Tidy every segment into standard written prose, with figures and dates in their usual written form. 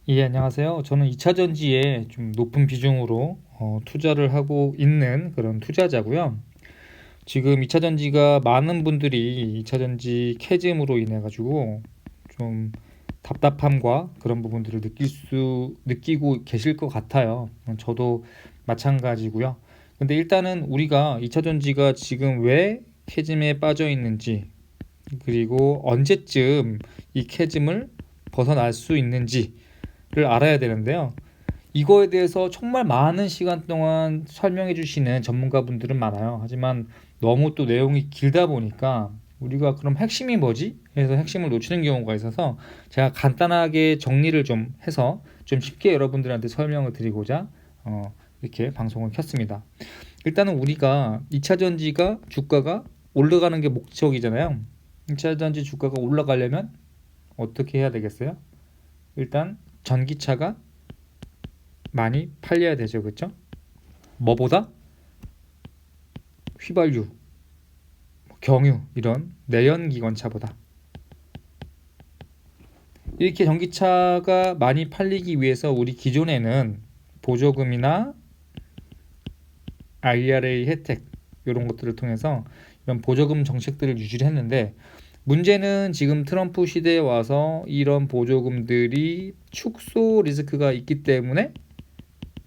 예, 안녕하세요. 저는 2차 전지에 좀 높은 비중으로 투자를 하고 있는 그런 투자자고요. 지금 2차 전지가 많은 분들이 2차 전지 캐즘으로 인해 가지고 좀 답답함과 그런 부분들을 느끼고 계실 것 같아요. 저도 마찬가지고요. 근데 일단은 우리가 2차 전지가 지금 왜 캐즘에 빠져 있는지, 그리고 언제쯤 이 캐즘을 벗어날 수 있는지를 알아야 되는데요. 이거에 대해서 정말 많은 시간 동안 설명해 주시는 전문가분들은 많아요. 하지만 너무 또 내용이 길다 보니까 우리가 그럼 핵심이 뭐지? 해서 핵심을 놓치는 경우가 있어서 제가 간단하게 정리를 좀 해서 좀 쉽게 여러분들한테 설명을 드리고자 이렇게 방송을 켰습니다. 일단은 우리가 2차 전지가 주가가 올라가는 게 목적이잖아요. 2차 전지 주가가 올라가려면 어떻게 해야 되겠어요? 일단 전기차가 많이 팔려야 되죠, 그렇죠? 뭐보다? 휘발유, 경유 이런 내연기관차보다. 이렇게 전기차가 많이 팔리기 위해서 우리 기존에는 보조금이나 IRA 혜택 이런 것들을 통해서 이런 보조금 정책들을 유지를 했는데, 문제는 지금 트럼프 시대에 와서 이런 보조금들이 축소 리스크가 있기 때문에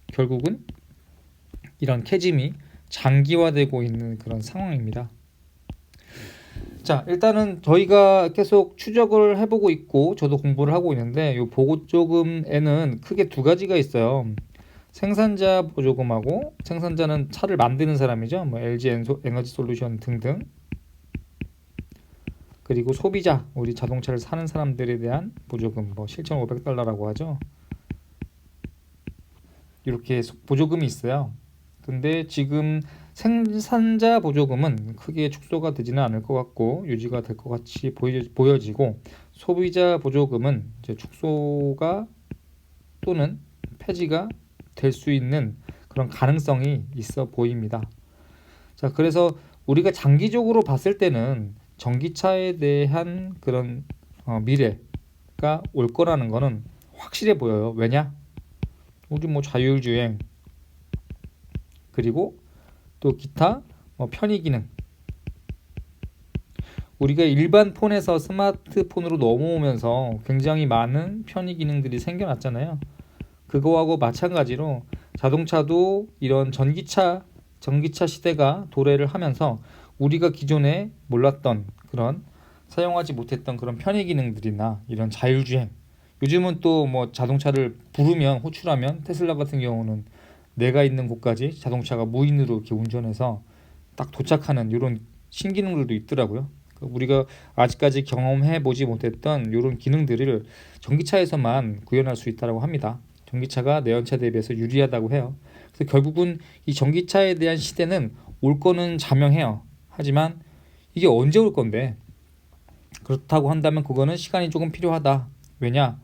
결국은 이런 캐즘이 장기화되고 있는 그런 상황입니다. 자, 일단은 저희가 계속 추적을 해보고 있고 저도 공부를 하고 있는데, 이 보조금에는 크게 두 가지가 있어요. 생산자 보조금하고, 생산자는 차를 만드는 사람이죠. 뭐 LG 에너지 솔루션 등등. 그리고 소비자, 우리 자동차를 사는 사람들에 대한 보조금, 뭐 7,500달러라고 하죠. 이렇게 보조금이 있어요. 근데 지금 생산자 보조금은 크게 축소가 되지는 않을 것 같고 유지가 될 것 같이 보여지고, 소비자 보조금은 이제 축소가 또는 폐지가 될 수 있는 그런 가능성이 있어 보입니다. 자, 그래서 우리가 장기적으로 봤을 때는 전기차에 대한 그런 미래가 올 거라는 거는 확실해 보여요. 왜냐? 우리 뭐 자율주행, 그리고 또 기타 편의 기능, 우리가 일반 폰에서 스마트폰으로 넘어오면서 굉장히 많은 편의 기능들이 생겨났잖아요. 그거하고 마찬가지로 자동차도 이런 전기차 시대가 도래를 하면서 우리가 기존에 몰랐던 그런, 사용하지 못했던 그런 편의 기능들이나 이런 자율주행, 요즘은 또 뭐 자동차를 부르면, 호출하면 테슬라 같은 경우는 내가 있는 곳까지 자동차가 무인으로 이렇게 운전해서 딱 도착하는 이런 신기능들도 있더라고요. 우리가 아직까지 경험해 보지 못했던 이런 기능들을 전기차에서만 구현할 수 있다고 합니다. 전기차가 내연차 대비해서 유리하다고 해요. 그래서 결국은 이 전기차에 대한 시대는 올 거는 자명해요. 하지만 이게 언제 올 건데, 그렇다고 한다면 그거는 시간이 조금 필요하다. 왜냐?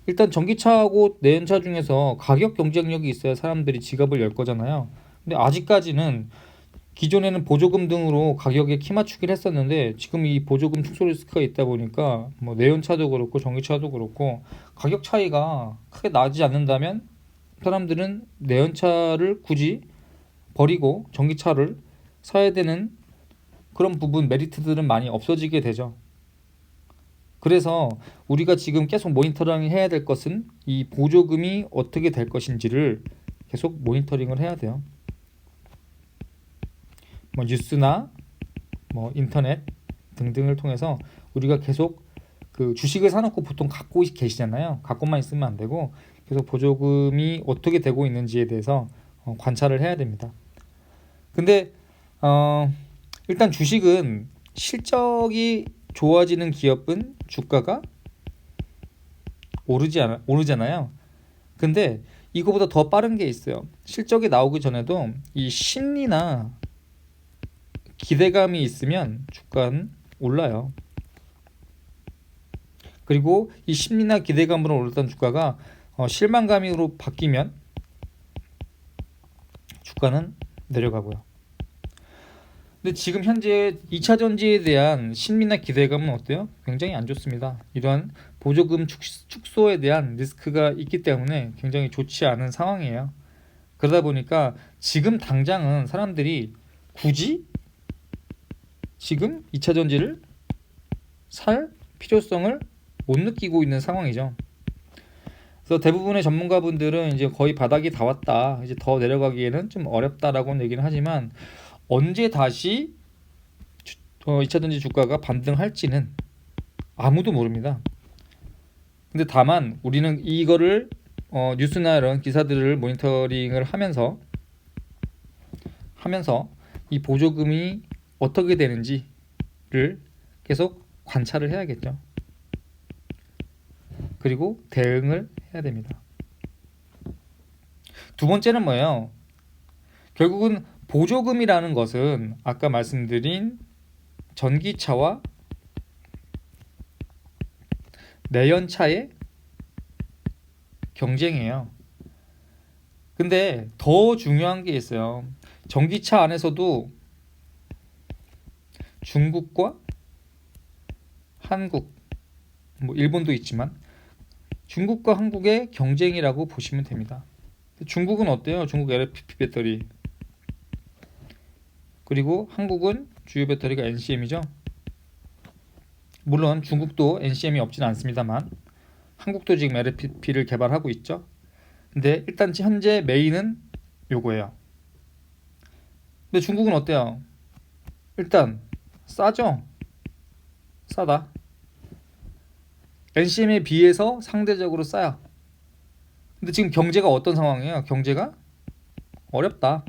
일단 전기차하고 내연차 중에서 가격 경쟁력이 있어야 사람들이 지갑을 열 거잖아요. 근데 아직까지는, 기존에는 보조금 등으로 가격에 키 맞추기를 했었는데 지금 이 보조금 축소 리스크가 있다 보니까 뭐 내연차도 그렇고 전기차도 그렇고 가격 차이가 크게 나지 않는다면 사람들은 내연차를 굳이 버리고 전기차를 사야 되는 그런 부분, 메리트들은 많이 없어지게 되죠. 그래서 우리가 지금 계속 모니터링 해야 될 것은 이 보조금이 어떻게 될 것인지를 계속 모니터링을 해야 돼요. 뭐 뉴스나 뭐 인터넷 등등을 통해서 우리가 계속 그 주식을 사놓고 보통 갖고 계시잖아요. 갖고만 있으면 안 되고 계속 보조금이 어떻게 되고 있는지에 대해서 관찰을 해야 됩니다. 근데 어, 일단 주식은 실적이 좋아지는 기업은 주가가 오르잖아요. 근데 이거보다 더 빠른 게 있어요. 실적이 나오기 전에도 이 심리나 기대감이 있으면 주가는 올라요. 그리고 이 심리나 기대감으로 올랐던 주가가 실망감으로 바뀌면 주가는 내려가고요. 근데 지금 현재 2차 전지에 대한 심리나 기대감은 어때요? 굉장히 안 좋습니다. 이러한 보조금 축소에 대한 리스크가 있기 때문에 굉장히 좋지 않은 상황이에요. 그러다 보니까 지금 당장은 사람들이 굳이 지금 2차 전지를 살 필요성을 못 느끼고 있는 상황이죠. 그래서 대부분의 전문가분들은 이제 거의 바닥이 다 왔다, 이제 더 내려가기에는 좀 어렵다라고 얘기는 하지만 언제 다시 2차 전지 주가가 반등할지는 아무도 모릅니다. 근데 다만 우리는 이거를 뉴스나 이런 기사들을 모니터링을 하면서 이 보조금이 어떻게 되는지를 계속 관찰을 해야겠죠. 그리고 대응을 해야 됩니다. 두 번째는 뭐예요? 결국은 보조금이라는 것은 아까 말씀드린 전기차와 내연차의 경쟁이에요. 근데 더 중요한 게 있어요. 전기차 안에서도 중국과 한국, 뭐 일본도 있지만 중국과 한국의 경쟁이라고 보시면 됩니다. 중국은 어때요? 중국 LFP 배터리, 그리고 한국은 주요 배터리가 NCM이죠. 물론 중국도 NCM이 없진 않습니다만 한국도 지금 LFP를 개발하고 있죠. 근데 일단 현재 메인은 요거예요. 근데 중국은 어때요? 일단 싸죠. 싸다. NCM에 비해서 상대적으로 싸요. 근데 지금 경제가 어떤 상황이에요? 경제가 어렵다.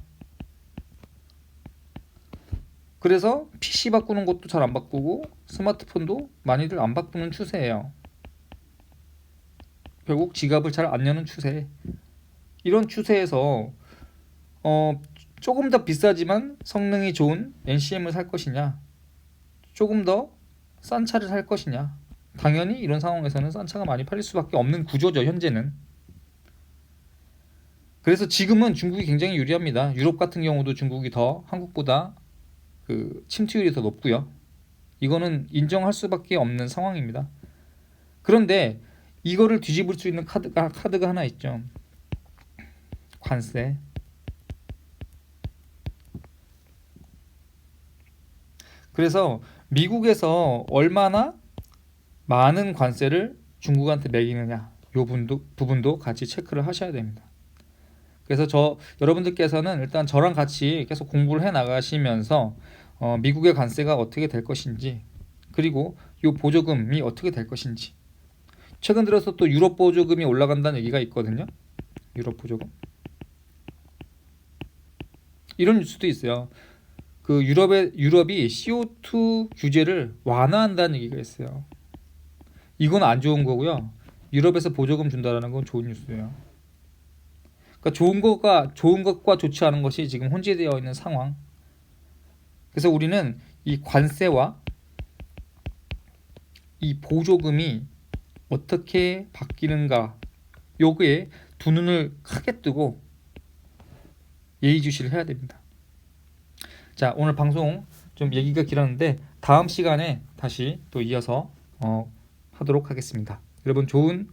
그래서 PC 바꾸는 것도 잘 안 바꾸고 스마트폰도 많이들 안 바꾸는 추세예요. 결국 지갑을 잘 안 여는 추세. 이런 추세에서 조금 더 비싸지만 성능이 좋은 NCM을 살 것이냐, 조금 더 싼 차를 살 것이냐. 당연히 이런 상황에서는 싼 차가 많이 팔릴 수밖에 없는 구조죠, 현재는. 그래서 지금은 중국이 굉장히 유리합니다. 유럽 같은 경우도 중국이 더 한국보다 그 침투율이 더 높고요. 이거는 인정할 수밖에 없는 상황입니다. 그런데 이거를 뒤집을 수 있는 카드가 하나 있죠. 관세. 그래서 미국에서 얼마나 많은 관세를 중국한테 매기느냐, 요 부분도 같이 체크를 하셔야 됩니다. 그래서 여러분들께서는 일단 저랑 같이 계속 공부를 해 나가시면서 미국의 관세가 어떻게 될 것인지, 그리고 요 보조금이 어떻게 될 것인지. 최근 들어서 또 유럽 보조금이 올라간다는 얘기가 있거든요. 유럽 보조금. 이런 뉴스도 있어요. 그 유럽이 CO2 규제를 완화한다는 얘기가 있어요. 이건 안 좋은 거고요. 유럽에서 보조금 준다라는 건 좋은 뉴스예요. 그러니까 좋은 것과 좋지 않은 것이 지금 혼재되어 있는 상황. 그래서 우리는 이 관세와 이 보조금이 어떻게 바뀌는가, 요거에 두 눈을 크게 뜨고 예의주시를 해야 됩니다. 자, 오늘 방송 좀 얘기가 길었는데 다음 시간에 다시 또 이어서 하도록 하겠습니다. 여러분 좋은